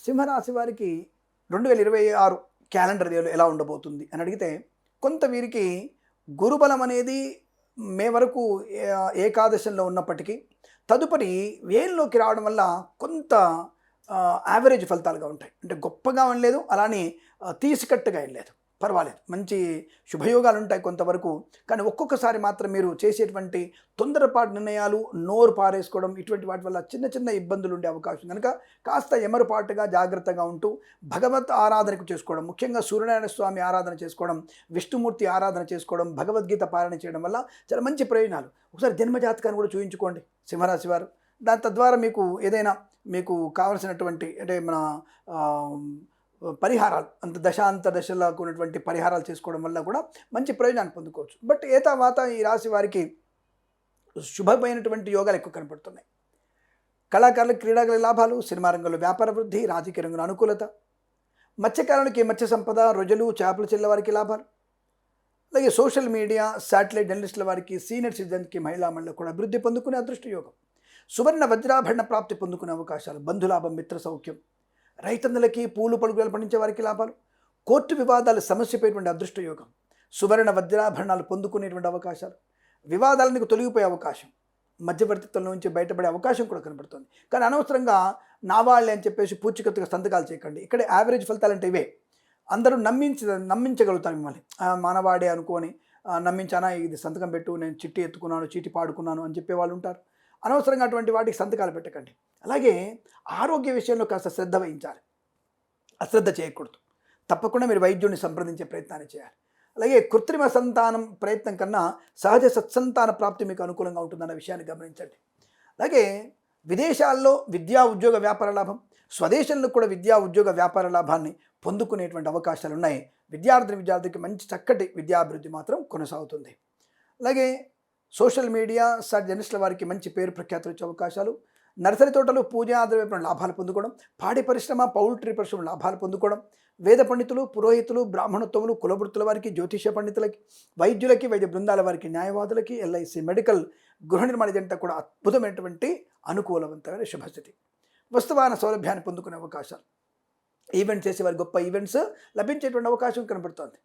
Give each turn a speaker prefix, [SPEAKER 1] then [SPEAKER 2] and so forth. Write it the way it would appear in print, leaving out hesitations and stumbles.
[SPEAKER 1] సింహరాశి వారికి 2026 క్యాలెండర్ ఇయర్‌లో ఎలా ఉండబోతుంది అని అడిగితే, కొంత వీరికి గురుబలం అనేది మే వరకు ఏకాదశంలో ఉన్నప్పటికీ, తదుపరి వేల్లోకి రావడం వల్ల కొంత యావరేజ్ ఫలితాలుగా ఉంటాయి. అంటే గొప్పగా ఏం లేదు, అలానే తీసికట్టుగా ఏం లేదు. పర్వాలేదు. మంచి శుభయోగాలు ఉంటాయి కొంతవరకు. కానీ ఒక్కొక్కసారి మాత్రం మీరు చేసేటువంటి తొందరపాటు నిర్ణయాలు, నోరు పారేసుకోవడం ఇటువంటి వాటి వల్ల చిన్న చిన్న ఇబ్బందులు ఉండే అవకాశం కనుక కాస్త ఎమరుపాటుగా జాగ్రత్తగా ఉంటూ భగవత్ ఆరాధనకు చేసుకోవడం, ముఖ్యంగా సూర్యనారాయణ స్వామి ఆరాధన చేసుకోవడం, విష్ణుమూర్తి ఆరాధన చేసుకోవడం, భగవద్గీత పారాయణ చేయడం వల్ల చాలా మంచి ప్రయోజనాలు. ఒకసారి జన్మజాతకాన్ని కూడా చూయించుకోండి సింహరాశి వారు. దాని తద్వారా మీకు కావలసినటువంటి అంటే మన పరిహారాలు దశాంత దశలకు ఉన్నటువంటి పరిహారాలు చేసుకోవడం వల్ల కూడా మంచి ప్రయోజనాన్ని పొందుకోవచ్చు. బట్ ఏతావాత ఈ రాశి వారికి శుభమైనటువంటి యోగాలు ఎక్కువ కనపడుతున్నాయి. కళాకారులకు క్రీడాగల లాభాలు, సినిమా రంగంలో వ్యాపార వృద్ధి, రాజకీయ రంగంలో అనుకూలత, మత్స్యకారులకి మత్స్య సంపద, రొయ్యలు చేపలు చెల్ల వారికి లాభాలు, అలాగే సోషల్ మీడియా, శాటిలైట్ జర్నలిస్టుల వారికి, సీనియర్ సిటిజన్కి, మహిళా మండలి కూడా అభివృద్ధి పొందుకునే అదృష్ట యోగం, సువర్ణ వజ్రాభరణ ప్రాప్తి పొందుకునే అవకాశాలు, బంధులాభం, మిత్ర సౌఖ్యం, రైతన్నులకి, పూలు పలుకులు పండించే వారికి లాభాలు, కోర్టు వివాదాలు సమస్యపోయేటువంటి అదృష్ట యోగం, సువర్ణ వజ్రాభరణాలు పొందుకునేటువంటి అవకాశాలు, వివాదాలకు తొలగిపోయే అవకాశం, మధ్యవర్తిత్వం నుంచి బయటపడే అవకాశం కూడా కనబడుతుంది. కానీ అనవసరంగా నా వాళ్ళే అని చెప్పేసి పూచికత్తుగా సంతకాలు చేయకండి. ఇక్కడ యావరేజ్ ఫలితాలు అంటే ఇవే. అందరూ నమ్మించగలుగుతారు మిమ్మల్ని. మానవాడే అనుకొని నమ్మించానా, ఇది సంతకం పెట్టు, నేను చిట్టి ఎత్తుకున్నాను, చీటి పాడుకున్నాను అని చెప్పే వాళ్ళు ఉంటారు. అనవసరంగా అటువంటి వాటికి సంతకాలు పెట్టకండి. అలాగే ఆరోగ్య విషయంలో కాస్త శ్రద్ధ వహించాలి, అశ్రద్ధ చేయకూడదు. తప్పకుండా మీరు వైద్యుడిని సంప్రదించే ప్రయత్నాన్ని చేయాలి. అలాగే కృత్రిమ సంతానం ప్రయత్నం కన్నా సహజ సత్సంతాన ప్రాప్తి మీకు అనుకూలంగా ఉంటుందన్న విషయాన్ని గమనించండి. అలాగే విదేశాల్లో విద్యా ఉద్యోగ వ్యాపార లాభం, స్వదేశంలో కూడా విద్యా ఉద్యోగ వ్యాపార లాభాన్ని పొందుకునేటువంటి అవకాశాలు ఉన్నాయి. విద్యార్థికి మంచి చక్కటి విద్యాభివృద్ధి మాత్రం కొనసాగుతుంది. అలాగే సోషల్ మీడియా, జర్నలిస్టుల వారికి మంచి పేరు ప్రఖ్యాతులు వచ్చే అవకాశాలు, నర్సరీ తోటలు, పూజా ఆధార లాభాలు పొందుకోవడం, పాడి పరిశ్రమ, పౌల్ట్రీ పరిశ్రమ లాభాలు పొందుకోవడం, వేద పండితులు, పురోహితులు, బ్రాహ్మణోత్తములు, కులవృత్తుల వారికి, జ్యోతిష పండితులకి, వైద్యులకి, వైద్య బృందాల వారికి, న్యాయవాదులకి, ఎల్ఐసి, మెడికల్, గృహ నిర్మాణ జంట కూడా అద్భుతమైనటువంటి అనుకూలవంతమైన శుభస్థితి. వస్తువాహన సౌలభ్యాన్ని పొందుకునే అవకాశాలు, ఈవెంట్స్ చేసేవారి గొప్ప ఈవెంట్స్ లభించేటువంటి అవకాశం కనబడుతోంది.